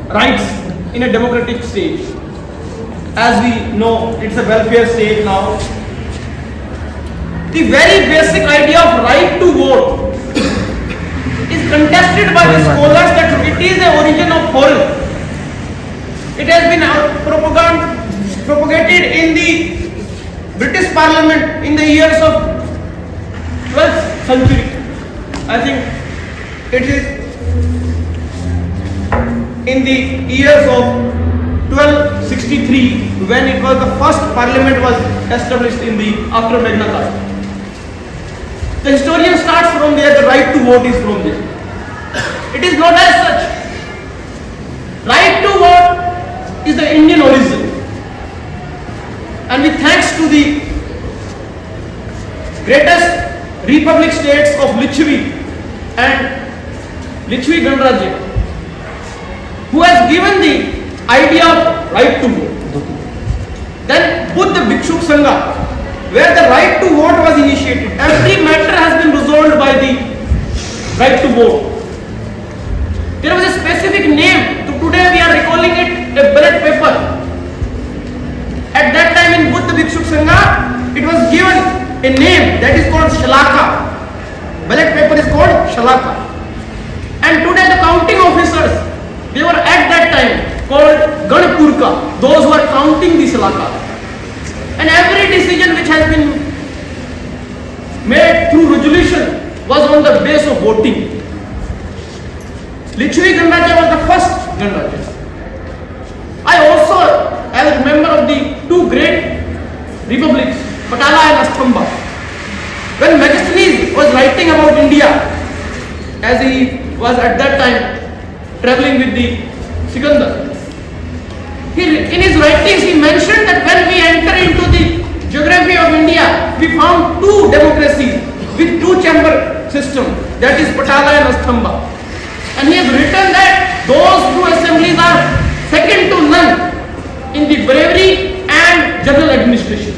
rights in a democratic state. As we know, it's a welfare state now. The very basic idea of right to vote is contested by the scholars that it is the origin of foreign. It has been propagated in the British Parliament in the years of 12th century. I think it is in the years of 1263 when it was the first parliament was established in the after Magna Carta. The historian starts from there, the right to vote is from there. It is not as such. Right to vote is the Indian origin. And with thanks to the greatest republic states of Lichvi and Lichvi Ganrajya, who has given the idea of right to vote. Then Buddha Bhikshuk Sangha, where the right to vote was initiated. Every matter has been resolved by the right to vote. There was a specific name. Today we are recalling it a ballot paper. At that time in Buddha Bhikshuk Sangha, it was given a name that is called Shalaka. Ballot paper is called Shalaka. And today the counting officers, they were at that time called Ganapurka, those who are counting the Shalaka. And every decision which has been made through resolution was on the base of voting. Lichvi Ganrajya was the first Ganrajya. I also, as a member of the two great republics, Patala and Astamba, when Megasthenes was writing about India, as he was at that time traveling with the Sikandar, in his writings he mentioned that when we enter into the geography of India, we found two democracies with two chamber system, that is Patala and Astamba. And he has written that those two assemblies are second to none in the bravery and general administration.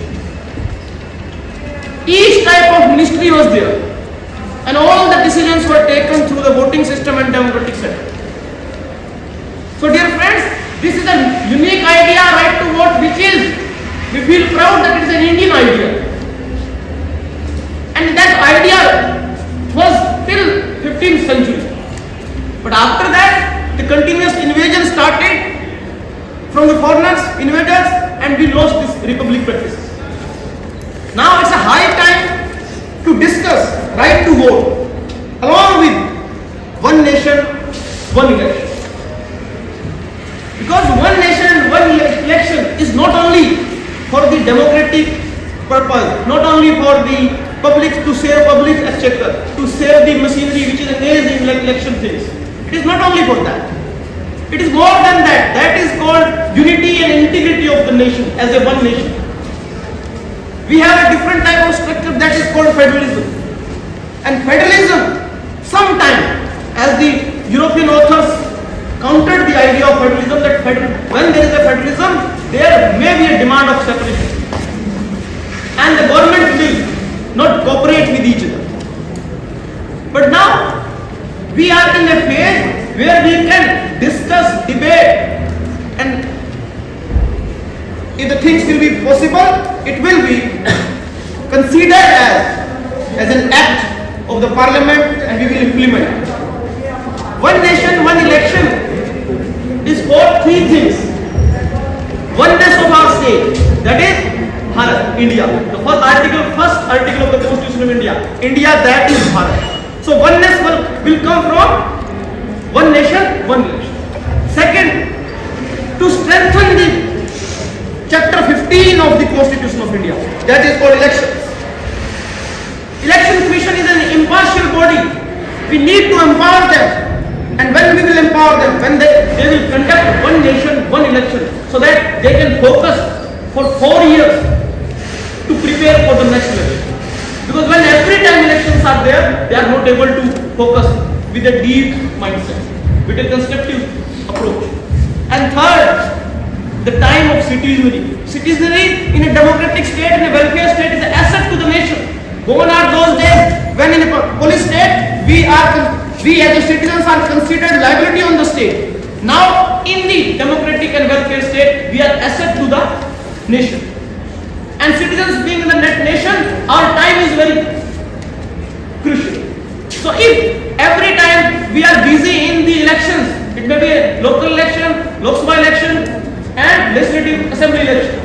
Each type of ministry was there, and all the decisions were taken through the voting system and democratic setup. So dear friends, this is a unique idea, right to vote, which is, we feel proud that it is an Indian idea. And that idea was till 15th century. But after that, the continuous invasion started from the foreigners, invaders, and we lost this republic practice. Now it's a high time to discuss right to vote along with one nation, one election. Because one nation, one election is not only for the democratic purpose, not only for the public, to save public exchequer, to save the machinery which is engaged in election things. It is not only for that. It is more than that. That is called unity and integrity of the nation as a one nation. We have a different type of structure that is called federalism. And federalism, sometimes, as the European authors countered the idea of federalism, that when there is a federalism, there may be a demand of separation. And the government will not cooperate with each other. But now, we are in a phase where we can discuss, debate, and if the things will be possible, it will be considered as an act of the parliament and we will implement. One nation, one election is for three things. Oneness of our state, that is Bharat, India. The first article of the Constitution of India. India, that is Bharat. So oneness will come from one nation, one election. Second, to strengthen the chapter 15 of the Constitution of India, that is called elections. Election Commission is an impartial body. We need to empower them. And when we will empower them, when they will conduct one nation, one election, so that they can focus for 4 years to prepare for the next election. Because when every time elections are there, they are not able to focus with a deep mindset, with a constructive approach. And third, the time of citizenry. Citizenry in a democratic state, in a welfare state, is an asset to the nation. Gone are those days when in a police state, we as a citizens are considered liability on the state. Now, in the democratic and welfare state, we are asset to the nation. And citizens being in the nation, our time is very crucial. So if every time we are busy in the elections, it may be a local election, Lok Sabha election, and legislative assembly election.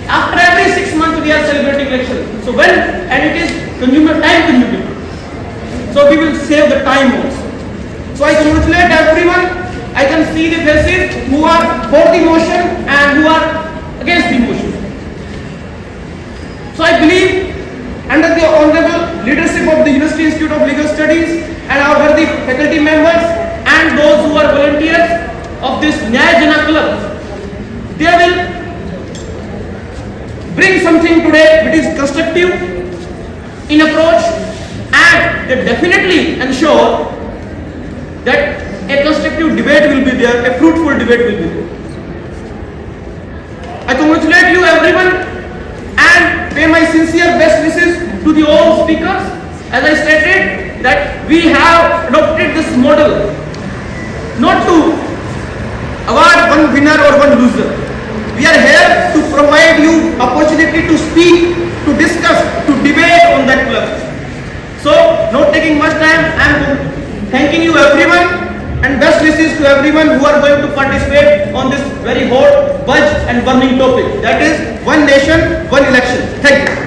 After every 6 months we are celebrating election. So and it is time consuming. So we will save the time also. So I congratulate everyone. I can see the faces who are for the motion and who are against the motion. So I believe under the honorable leadership of the University Institute of Legal Studies and our worthy faculty members and those who are volunteers of this Nyaya Jana Club, they will bring something today which is constructive in approach, and they definitely ensure that a constructive debate will be there, a fruitful debate will be there. I congratulate you everyone and pay my sincere best wishes to the all speakers. As I stated that we have adopted this model not to award one winner or one loser. We are here to provide you opportunity to speak, to discuss, to debate on that club. So, not taking much time, I am thanking you everyone and best wishes to everyone who are going to participate on this very hot, buzz and burning topic. That is one nation, one election. Thank you.